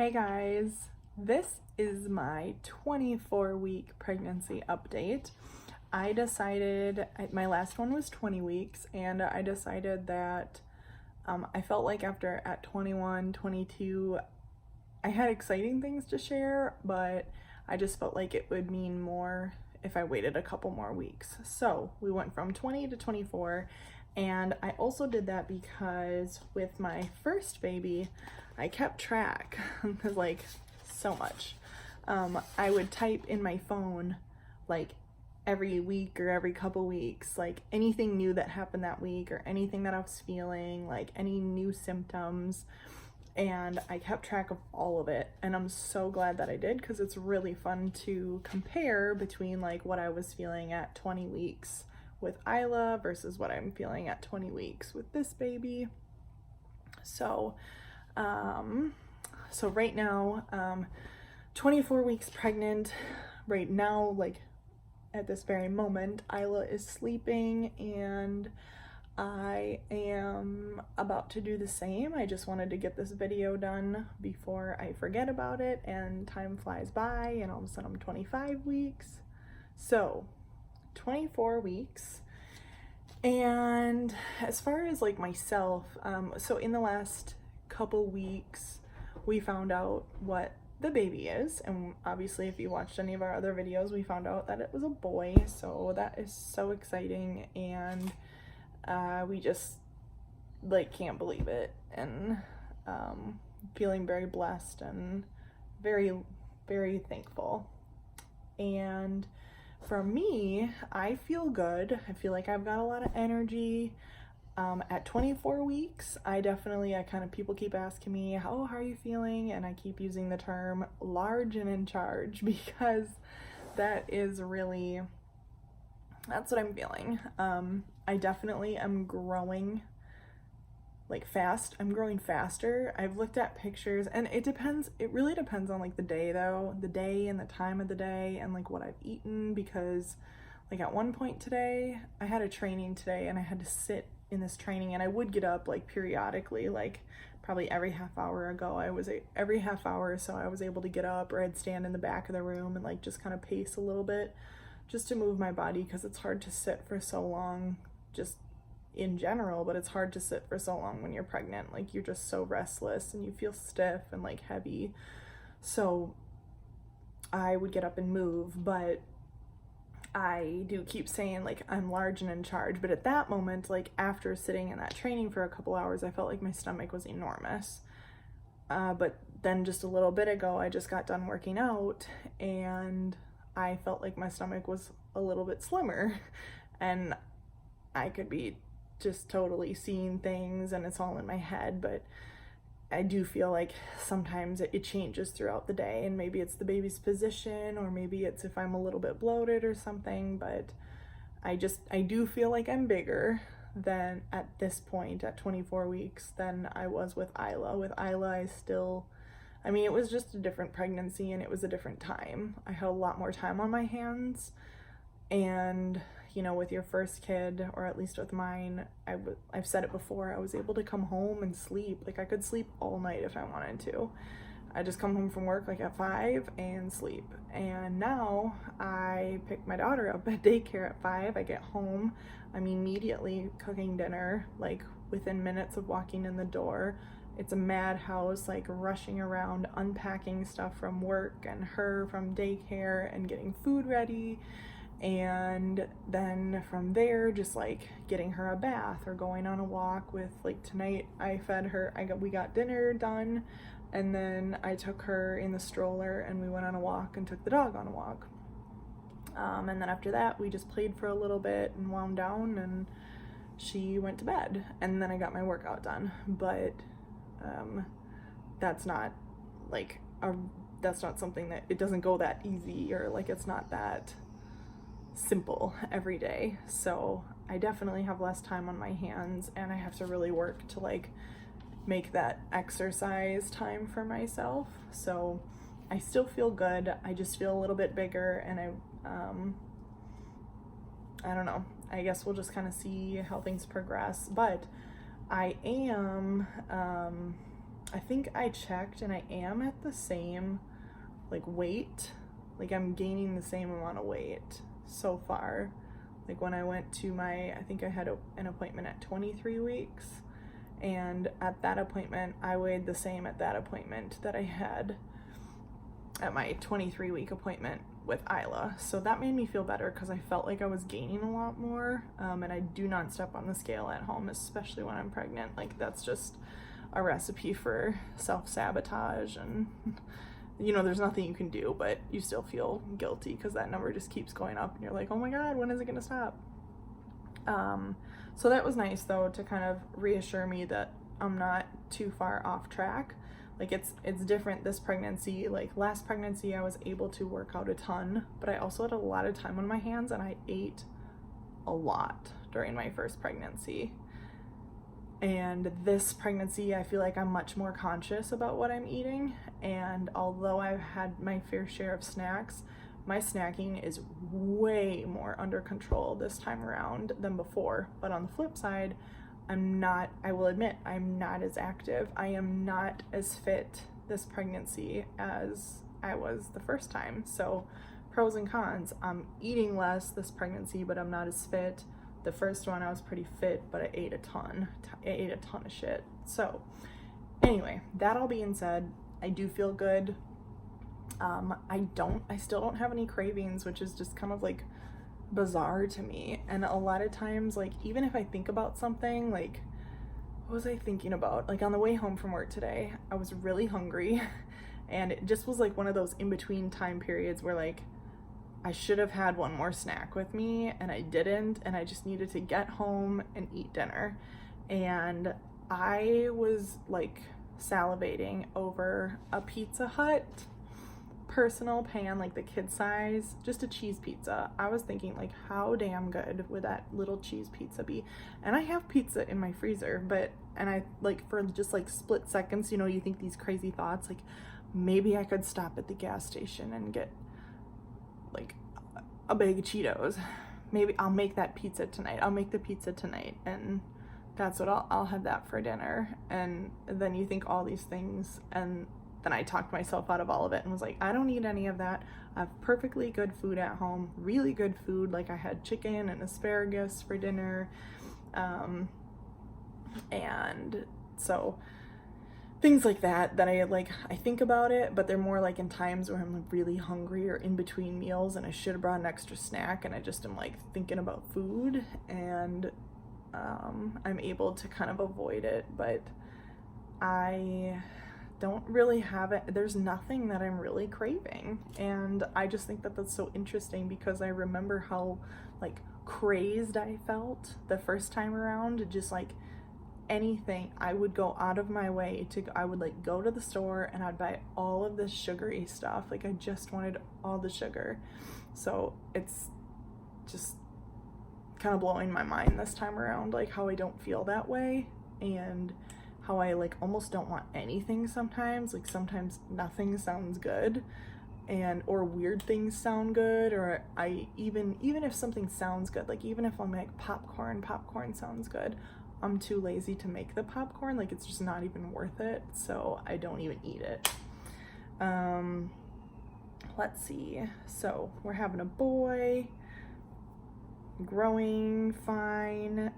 Hey guys, this is my 24-week pregnancy update. I decided, my last one was 20 weeks, and I decided that I felt like at 21, 22, I had exciting things to share, but I just felt like it would mean more if I waited a couple more weeks. So we went from 20 to 24, and I also did that because with my first baby, I kept track because like so much. I would type in my phone like every week or every couple weeks, like anything new that happened that week or anything that I was feeling, like any new symptoms. And I kept track of all of it, and I'm so glad that I did because it's really fun to compare between like what I was feeling at 20 weeks with Isla versus what I'm feeling at 20 weeks with this baby. So right now, 24 weeks pregnant. Right now, like at this very moment, Isla is sleeping and I am about to do the same. I just wanted to get this video done before I forget about it and time flies by and all of a sudden I'm 25 weeks. So 24 weeks. And as far as like myself, so in the last couple weeks, we found out what the baby is, and obviously if you watched any of our other videos, we found out that it was a boy, so that is so exciting, and we just like can't believe it, and feeling very blessed and very, very thankful. And for me, I feel good. I feel like I've got a lot of energy. At 24 weeks, people keep asking me, how are you feeling? And I keep using the term large and in charge because that's what I'm feeling. I definitely am growing like fast. I'm growing faster. I've looked at pictures and it really depends on like the day though, the day and the time of the day and like what I've eaten, because like at one point today, I had a training today and I had to sit in this training and I would get up like periodically, like probably every half hour every half hour or so I was able to get up, or I'd stand in the back of the room and like just kind of pace a little bit just to move my body, because it's hard to sit for so long just in general, but it's hard to sit for so long when you're pregnant. Like you're just so restless and you feel stiff and like heavy. So I would get up and move, but I do keep saying like I'm large and in charge. But at that moment, like after sitting in that training for a couple hours, I felt like my stomach was enormous. But then just a little bit ago, I just got done working out and I felt like my stomach was a little bit slimmer, and I could be just totally seeing things and it's all in my head, but I do feel like sometimes it changes throughout the day, and maybe it's the baby's position or maybe it's if I'm a little bit bloated or something, but I do feel like I'm bigger than at this point at 24 weeks than I was with Isla. With Isla, it was just a different pregnancy and it was a different time. I had a lot more time on my hands, and you know, with your first kid, or at least with mine, I've said it before, I was able to come home and sleep. Like I could sleep all night if I wanted to. I just come home from work like at 5 and sleep. And now I pick my daughter up at daycare at 5. I get home, I'm immediately cooking dinner, like within minutes of walking in the door. It's a madhouse, like rushing around, unpacking stuff from work and her from daycare and getting food ready. And then from there, just like getting her a bath or going on a walk with, like tonight I fed her, we got dinner done, and then I took her in the stroller and we went on a walk and took the dog on a walk. And then after that, we just played for a little bit and wound down and she went to bed, and then I got my workout done. But that's not something that, it doesn't go that easy, or like it's not that simple every day. So I definitely have less time on my hands, and I have to really work to like make that exercise time for myself. So I still feel good. I just feel a little bit bigger, and I don't know. I guess we'll just kind of see how things progress. But I am I think I checked and I am at the same like weight. Like I'm gaining the same amount of weight so far. Like when I went to I think I had an appointment at 23 weeks, and at that appointment I weighed the same at that appointment that I had at my 23-week appointment with Isla. So that made me feel better because I felt like I was gaining a lot more. And I do not step on the scale at home, especially when I'm pregnant. Like that's just a recipe for self-sabotage, and there's nothing you can do, but you still feel guilty because that number just keeps going up and you're like, oh my God, when is it gonna stop? So that was nice though, to kind of reassure me that I'm not too far off track. Like it's different this pregnancy. Like last pregnancy I was able to work out a ton, but I also had a lot of time on my hands and I ate a lot during my first pregnancy. And this pregnancy, I feel like I'm much more conscious about what I'm eating. And although I've had my fair share of snacks, my snacking is way more under control this time around than before. But on the flip side, I will admit, I'm not as active. I am not as fit this pregnancy as I was the first time. So pros and cons. I'm eating less this pregnancy, but I'm not as fit. The first one I was pretty fit, but I ate a ton. I ate a ton of shit. So anyway, that all being said, I do feel good. I still don't have any cravings, which is just kind of like bizarre to me. And a lot of times, like even if I think about something, like what was I thinking about? Like on the way home from work today, I was really hungry and it just was like one of those in-between time periods where like I should have had one more snack with me and I didn't, and I just needed to get home and eat dinner. And I was like salivating over a Pizza Hut personal pan, like the kid size, just a cheese pizza. I was thinking like, how damn good would that little cheese pizza be? And I have pizza in my freezer, and I like for just like split seconds, you think these crazy thoughts, like maybe I could stop at the gas station and get like a bag of Cheetos. Maybe I'll make that pizza tonight. I'll make the pizza tonight, and that's what I'll have that for dinner. And then you think all these things, and then I talked myself out of all of it and was like, I don't need any of that. I have perfectly good food at home, really good food. Like I had chicken and asparagus for dinner. And so things like that I think about it, but they're more like in times where I'm like really hungry or in between meals and I should have brought an extra snack, and I just am like thinking about food, and I'm able to kind of avoid it. But I don't really have it. There's nothing that I'm really craving, and I just think that that's so interesting because I remember how like crazed I felt the first time around. Just like anything, I would go out of my way I would like go to the store and I'd buy all of this sugary stuff. Like I just wanted all the sugar. So it's just kind of blowing my mind this time around, like how I don't feel that way, and how I like almost don't want anything sometimes. Like sometimes nothing sounds good, or weird things sound good, or I even if something sounds good, like even if I'm like popcorn sounds good, I'm too lazy to make the popcorn. Like it's just not even worth it, so I don't even eat it. Let's see. So we're having a boy, growing fine,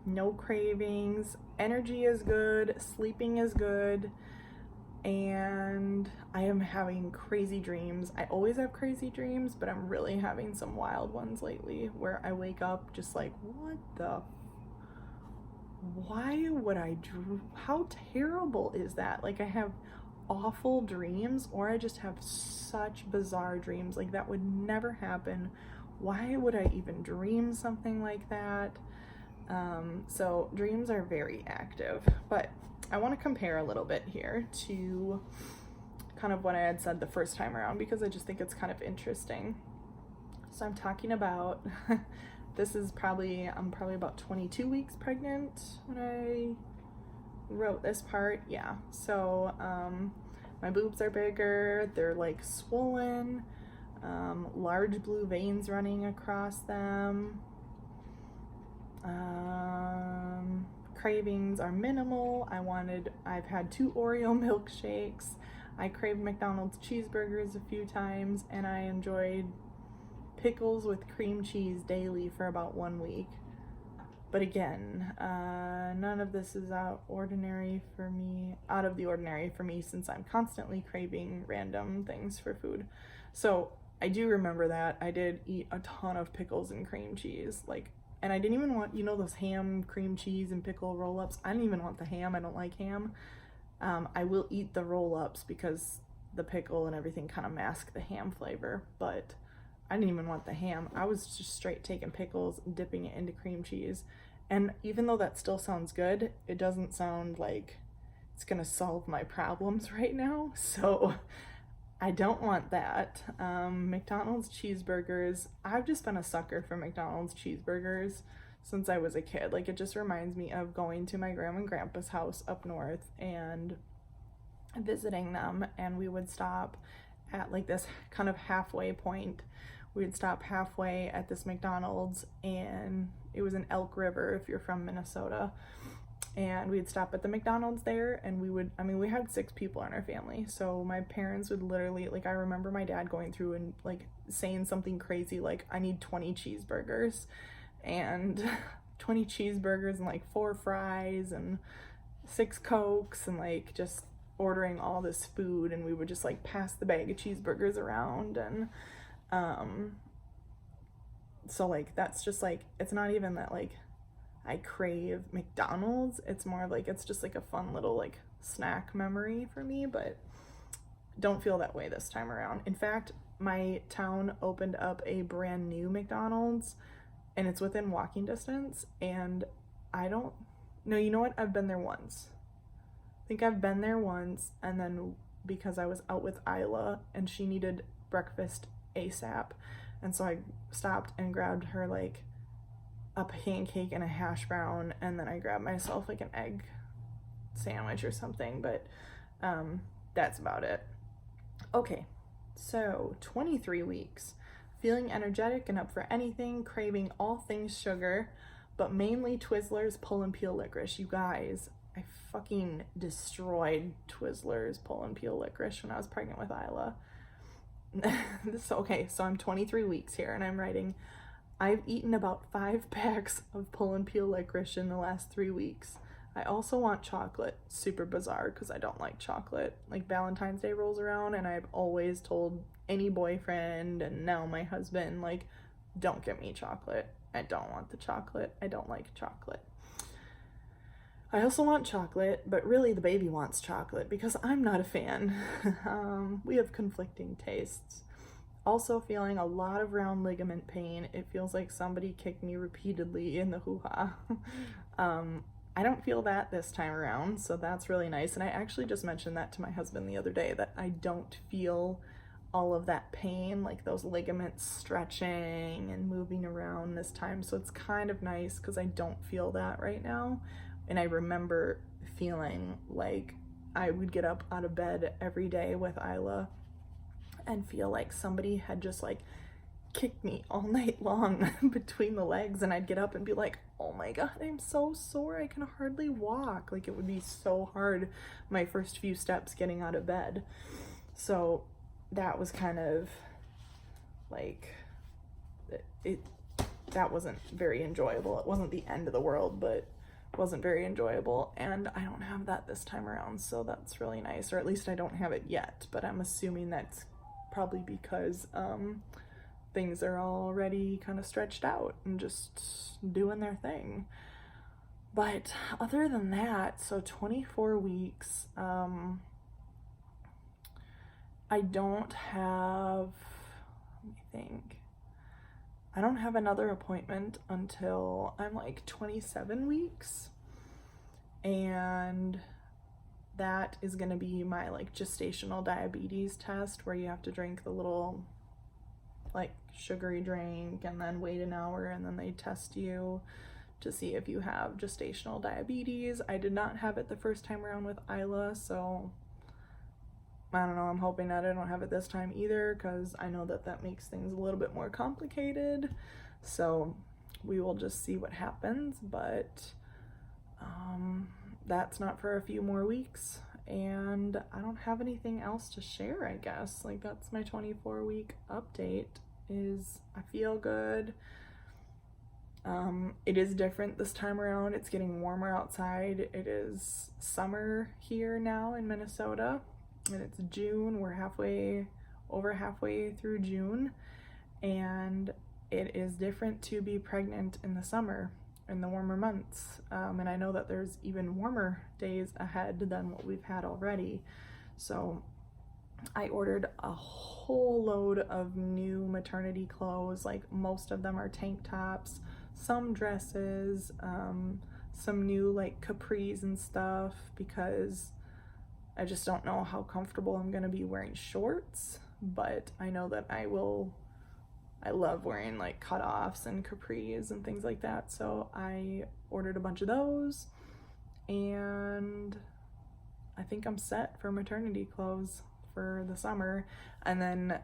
no cravings, energy is good, sleeping is good, and I am having crazy dreams. I always have crazy dreams, but I'm really having some wild ones lately where I wake up just like, why would I how terrible is that? Like I have awful dreams, or I just have such bizarre dreams. Like that would never happen. Why would I even dream something like that? So dreams are very active, but I want to compare a little bit here to kind of what I had said the first time around, because I just think it's kind of interesting. So I'm talking about, I'm probably about 22 weeks pregnant when I wrote this part. Yeah. So, my boobs are bigger. They're like swollen, large blue veins running across them. cravings are minimal. I've had 2 Oreo milkshakes. I craved McDonald's cheeseburgers a few times, and I enjoyed pickles with cream cheese daily for about 1 week. But again, none of this is out of the ordinary for me since I'm constantly craving random things for food. So I do remember that I did eat a ton of pickles and cream cheese, and I didn't even want, those ham, cream cheese, and pickle roll-ups. I didn't even want the ham. I don't like ham. I will eat the roll-ups because the pickle and everything kind of mask the ham flavor, but I didn't even want the ham. I was just straight taking pickles and dipping it into cream cheese. And even though that still sounds good, it doesn't sound like it's gonna solve my problems right now. So I don't want that. McDonald's cheeseburgers, I've just been a sucker for McDonald's cheeseburgers since I was a kid. It just reminds me of going to my grandma and grandpa's house up north and visiting them, and we would stop at this kind of halfway point. We would stop halfway at this McDonald's, and it was in Elk River if you're from Minnesota. And we'd stop at the McDonald's there, and we had 6 people in our family. So my parents would literally, I remember my dad going through and saying something crazy I need 20 cheeseburgers, and 20 cheeseburgers and 4 fries and 6 Cokes, and just ordering all this food, and we would just pass the bag of cheeseburgers around. And so that's just it's not even that I crave McDonald's. It's more of it's just a fun little snack memory for me, but don't feel that way this time around. In fact, my town opened up a brand new McDonald's, and it's within walking distance, and you know what? I've been there once. I think I've been there once, and then because I was out with Isla and she needed breakfast ASAP, and so I stopped and grabbed her a pancake and a hash brown, and then I grabbed myself an egg sandwich or something, but that's about it. Okay, so 23 weeks, feeling energetic and up for anything, craving all things sugar, but mainly Twizzlers pull and peel licorice. You guys, I fucking destroyed Twizzlers pull and peel licorice when I was pregnant with Isla. Okay, so I'm 23 weeks here, and I'm writing, I've eaten about 5 packs of pull and peel licorice in the last 3 weeks. I also want chocolate. Super bizarre because I don't like chocolate. Valentine's Day rolls around, and I've always told any boyfriend and now my husband, don't get me chocolate. I don't want the chocolate. I don't like chocolate. I also want chocolate, but really the baby wants chocolate because I'm not a fan. We have conflicting tastes. Also feeling a lot of round ligament pain. It feels like somebody kicked me repeatedly in the hoo-ha. I don't feel that this time around, so that's really nice. And I actually just mentioned that to my husband the other day, that I don't feel all of that pain, those ligaments stretching and moving around this time. So it's kind of nice because I don't feel that right now. And I remember feeling like I would get up out of bed every day with Isla and feel like somebody had just kicked me all night long between the legs, and I'd get up and be like, oh my god, I'm so sore, I can hardly walk. It would be so hard my first few steps getting out of bed. So that was kind of that wasn't very enjoyable. It wasn't the end of the world, but wasn't very enjoyable, and I don't have that this time around, so that's really nice. Or at least I don't have it yet, but I'm assuming that's probably because things are already kind of stretched out and just doing their thing. But other than that, so 24 weeks, I don't have, let me think, I don't have another appointment until I'm 27 weeks, and that is going to be my gestational diabetes test, where you have to drink the little sugary drink and then wait an hour, and then they test you to see if you have gestational diabetes. I did not have it the first time around with Isla, so I don't know, I'm hoping that I don't have it this time either, because I know that makes things a little bit more complicated. So we will just see what happens. But that's not for a few more weeks. And I don't have anything else to share, I guess. Like, that's my 24-week update. Is I feel good. It is different this time around. It's getting warmer outside. It is summer here now in Minnesota, and it's June. We're over halfway through June, and it is different to be pregnant in the summer, in the warmer months. And I know that there's even warmer days ahead than what we've had already. So I ordered a whole load of new maternity clothes. Like, most of them are tank tops, some dresses, some new like capris and stuff, because I just don't know how comfortable I'm gonna be wearing shorts, but I know that I love wearing like cutoffs and capris and things like that. So I ordered a bunch of those, and I think I'm set for maternity clothes for the summer. And then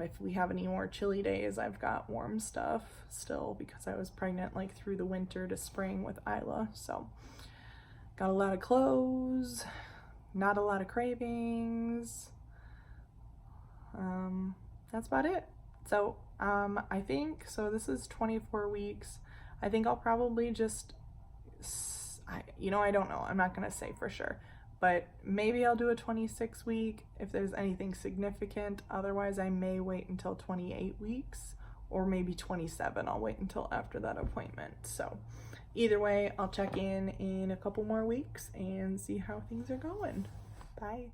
if we have any more chilly days, I've got warm stuff still, because I was pregnant like through the winter to spring with Isla. So got a lot of clothes, not a lot of cravings. That's about it. So I think, so this is 24 weeks. I think I'll probably just, I don't know. I'm not going to say for sure, but maybe I'll do a 26 week if there's anything significant. Otherwise, I may wait until 28 weeks, or maybe 27. I'll wait until after that appointment. So either way, I'll check in a couple more weeks and see how things are going. Bye.